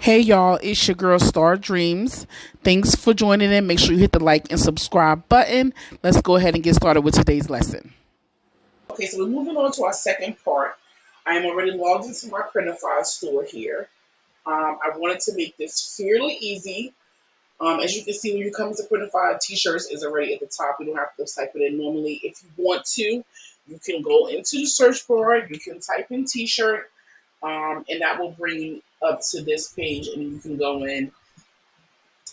Hey y'all, it's your girl Star Dreams. Thanks for joining in. Make sure you hit the like and subscribe button. Let's go ahead and get started with today's lesson. Okay, so we're moving on to our second part. I am already logged into my Printify store here. I wanted to make this fairly easy. As you can see, when you come to Printify, t-shirts is already at the top. You don't have to type it in normally. If you want to, you can go into the search bar. You can type in t-shirt, and that will bring you up to this page, and you can go in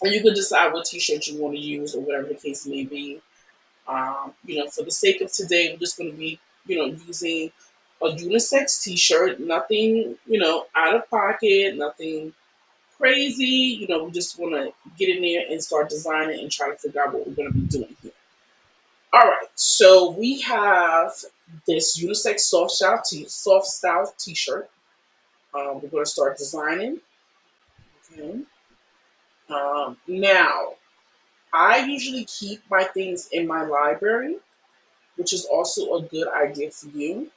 and you can decide what t-shirt you want to use or whatever the case may be. For the sake of today, we're just going to be, using a unisex T-shirt. Nothing, out of pocket. Nothing crazy. We just want to get in there and start designing and try to figure out what we're going to be doing here. All right. So we have this unisex soft style T-shirt. We're going to start designing. Okay. Now, I usually keep my things in my library, which is also a good idea for you.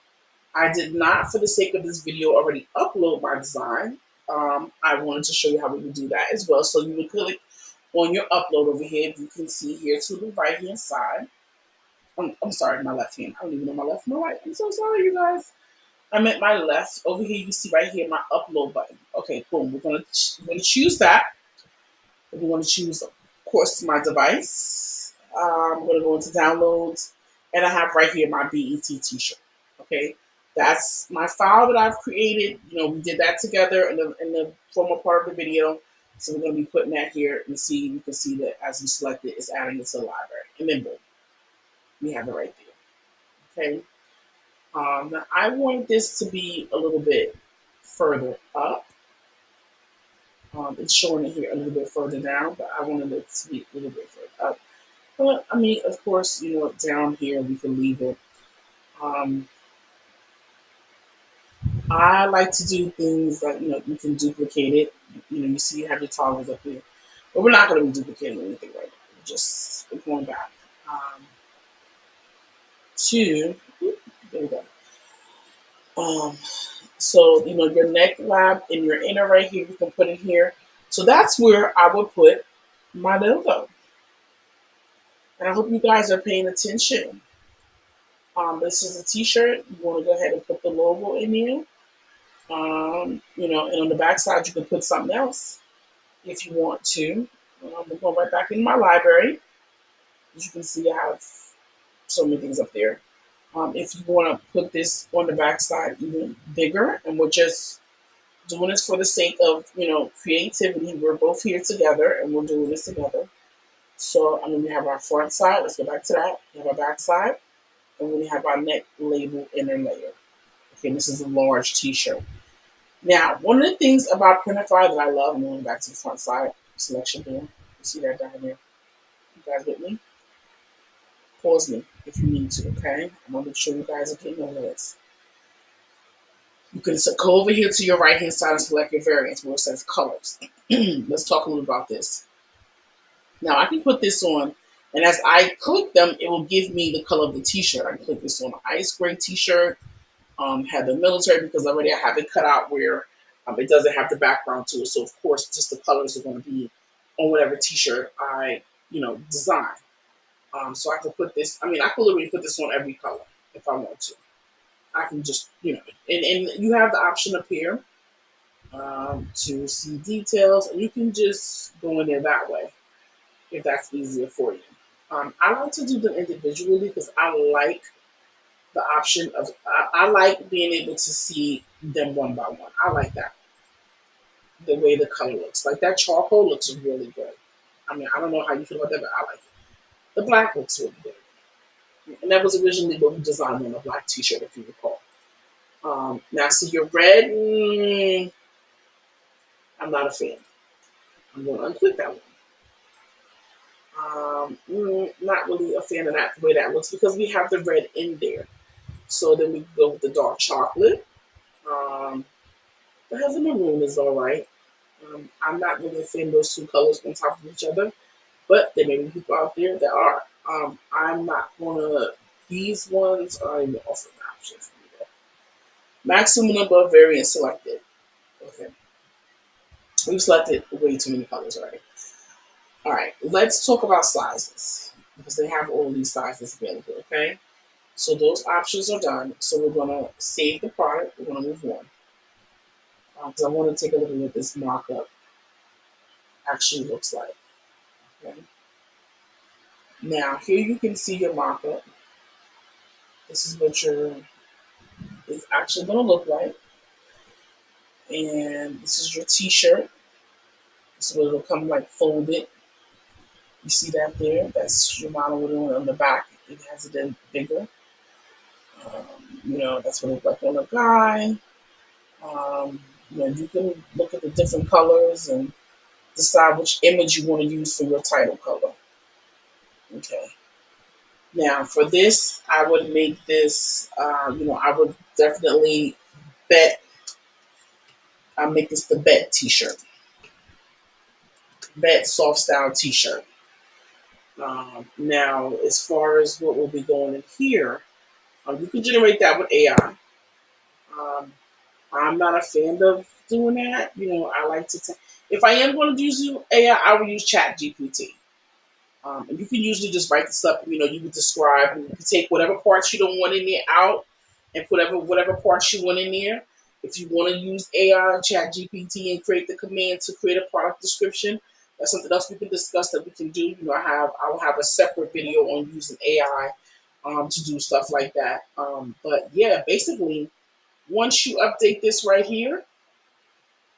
I did not, for the sake of this video, already upload my design. I wanted to show you how we would do that as well. So you would click on your upload over here. You can see here to the right hand side. I'm sorry, my left hand. I don't even know my left and my right. I'm so sorry, you guys. I meant my left. Over here, you can see right here my upload button. Okay, boom. We're gonna choose that. We want to choose, of course, my device. I'm going to go into downloads, and I have right here my BET T-shirt. Okay, that's my file that I've created. We did that together in the former part of the video. So we're going to be putting that here and see. You can see that as you select it, it's adding it to the library, and then boom, we have it right there. Okay. Now I want this to be a little bit further up. It's showing it here a little bit further down, but I wanted it to be a little bit further up. But I mean, of course, down here we can leave it. Um, I like to do things like you can duplicate it. You see you have your toggles up here, but we're not going to be duplicating anything right now. We're going back to there we go. Um, so your neck lab and your inner right here you can put in here. So that's where I would put my logo, and I hope you guys are paying attention. This is a T-shirt. You want to go ahead and put the logo in here. And on the back side, you can put something else if you want to. I'm going right back in my library. As you can see, I have so many things up there. If you want to put this on the back side even bigger, and we're just doing this for the sake of, creativity. We're both here together, and we're doing this together. So, we have our front side. Let's go back to that. We have our back side, and we have our neck label inner layer. Okay, this is a large T-shirt. Now, one of the things about Printify that I love, I'm going back to the front side selection here. You see that down there? You guys with me? Pause me if you need to, okay? I'm going to make sure you guys are getting over this. You can go over here to your right hand side and select your variants where it says colors. Let's talk a little about this. Now, I can put this on, and as I click them, it will give me the color of the t-shirt. I can click this on an ice gray t-shirt, have the military because already I have it cut out where it doesn't have the background to it. So of course, just the colors are going to be on whatever T-shirt I design. So I can put this. I can literally put this on every color if I want to. I can just and you have the option up here to see details, and you can just go in there that way if that's easier for you. I like to do them individually because I like the option of I like being able to see them one by one. I like that the way the color looks. Like that charcoal looks really good. I don't know how you feel about that, but I like it. The black looks really good, and that was originally what we designed on a black T-shirt, if you recall. Now, see your red. I'm not a fan. I'm going to unclick that one. Not really a fan of that the way that looks because we have the red in there. So then we go with the dark chocolate. Um, the heather maroon is all right. I'm not really a fan of those two colors on top of each other, but there may be people out there that are. I'm not gonna. These ones are even offering options for me. Maximum number of variants selected. Okay. We've selected way too many colors already. All right, let's talk about sizes because they have all these sizes available. Okay, so those options are done. So we're gonna save the product. We're gonna move on because I want to take a look at what this markup actually looks like. Okay. Now here you can see your markup. This is what your is actually gonna look like, and this is your T-shirt. This is what it'll come like folded. You see that there? That's your model with it on the back. It has it in bigger. That's what it looks like on a guy. You can look at the different colors and decide which image you want to use for your title color. Okay. Now for this, I would make this. I would definitely bet. I make this the bet T-shirt, bet soft style T-shirt. Now, as far as what will be going in here, you can generate that with AI. Um, I'm not a fan of doing that. I like to. If I am going to use AI, I will use Chat GPT. And you can usually just write this up. You can describe. And you can take whatever parts you don't want in there out, and put whatever parts you want in there. If you want to use AI, Chat GPT, and create the command to create a product description, that's something else we can discuss that we can do. I will have a separate video on using AI to do stuff like that. But yeah, basically, once you update this right here,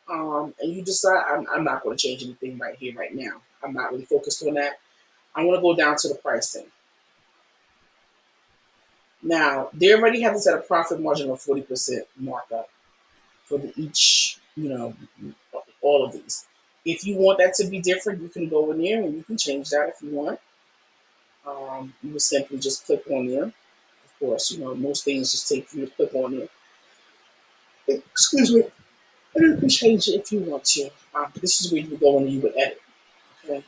and you decide, I'm not going to change anything right here, right now. I'm not really focused on that. I want to go down to the pricing. Now, they already have this at a profit margin of 40% markup for each, all of these. If you want that to be different, you can go in there and you can change that if you want. You will simply just click on there. Of course, most things just take you to click on there. Excuse me. And you can change it if you want to. This is where you would go and you would edit. Okay.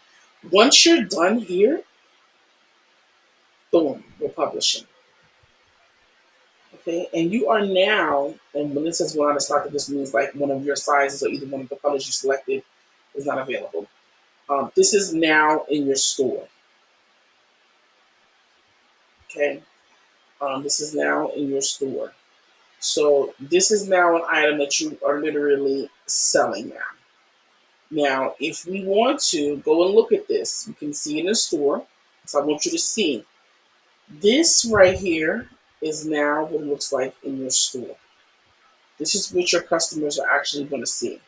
Once you're done here, boom, we're publishing. Okay, and you are now, and when it says we're out of stock, this means like one of your sizes or either one of the colors you selected is not available. This is now in your store. Okay, this is now in your store. So this is now an item that you are literally selling now. Now, if we want to go and look at this, you can see in the store. So I want you to see this right here is now what it looks like in your store. This is what your customers are actually going to see.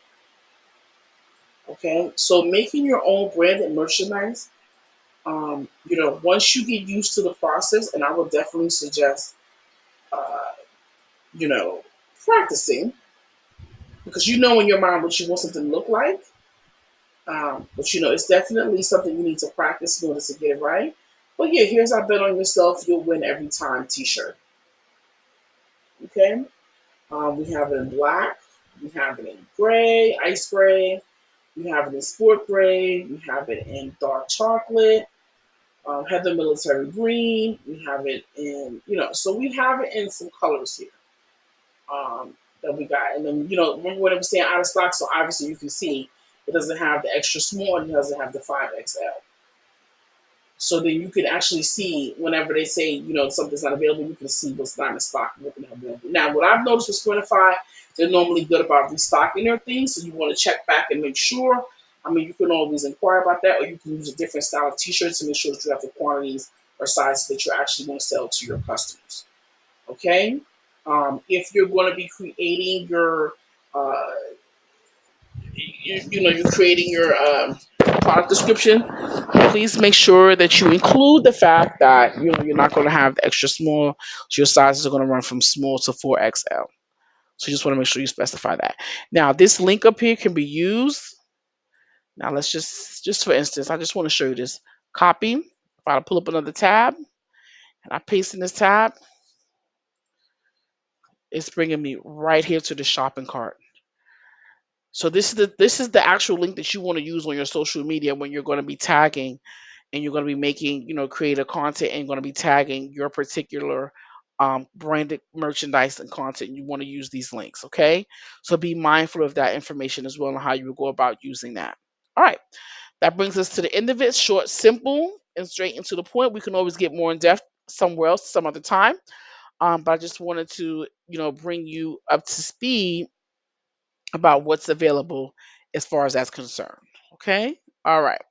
Okay, so making your own branded merchandise, once you get used to the process, and I would definitely suggest, uh, you know, practicing because you know in your mind what you want something to look like. But it's definitely something you need to practice in order to get it right. But yeah, here's our bet on yourself. You'll win every time T-shirt. Okay, we have it in black. We have it in gray, ice gray. We have it in sport gray. We have it in dark chocolate. Heather military green. We have it in, so we have it in some colors here that we got. And then, remember what I was saying out of stock. So obviously you can see it doesn't have the extra small and it doesn't have the 5XL. So then you can actually see whenever they say, something's not available, you can see what's not in stock and what's not available. Now, what I've noticed with Printify, they're normally good about restocking their things. So you want to check back and make sure. I mean, you can always inquire about that, or you can use a different style of t-shirts to make sure that you have the quantities or sizes that you're actually going to sell to your customers. Okay? If you're going to be creating your uh, you're creating your product description, please make sure that you include the fact that you're not going to have the extra small. So your sizes are going to run from small to 4XL. So you just want to make sure you specify that. Now this link up here can be used. Now let's just for instance, I just want to show you this. Copy. If I pull up another tab and I paste in this tab, it's bringing me right here to the shopping cart. So this is the actual link that you want to use on your social media when you're going to be tagging and you're going to be making, creative content and going to be tagging your particular branded merchandise and content, you want to use these links. Okay, so be mindful of that information as well and how you will go about using that. All right, that brings us to the end of it. Short, simple, and straight into the point. We can always get more in depth somewhere else, some other time. But I just wanted to, bring you up to speed about what's available as far as that's concerned. Okay. All right.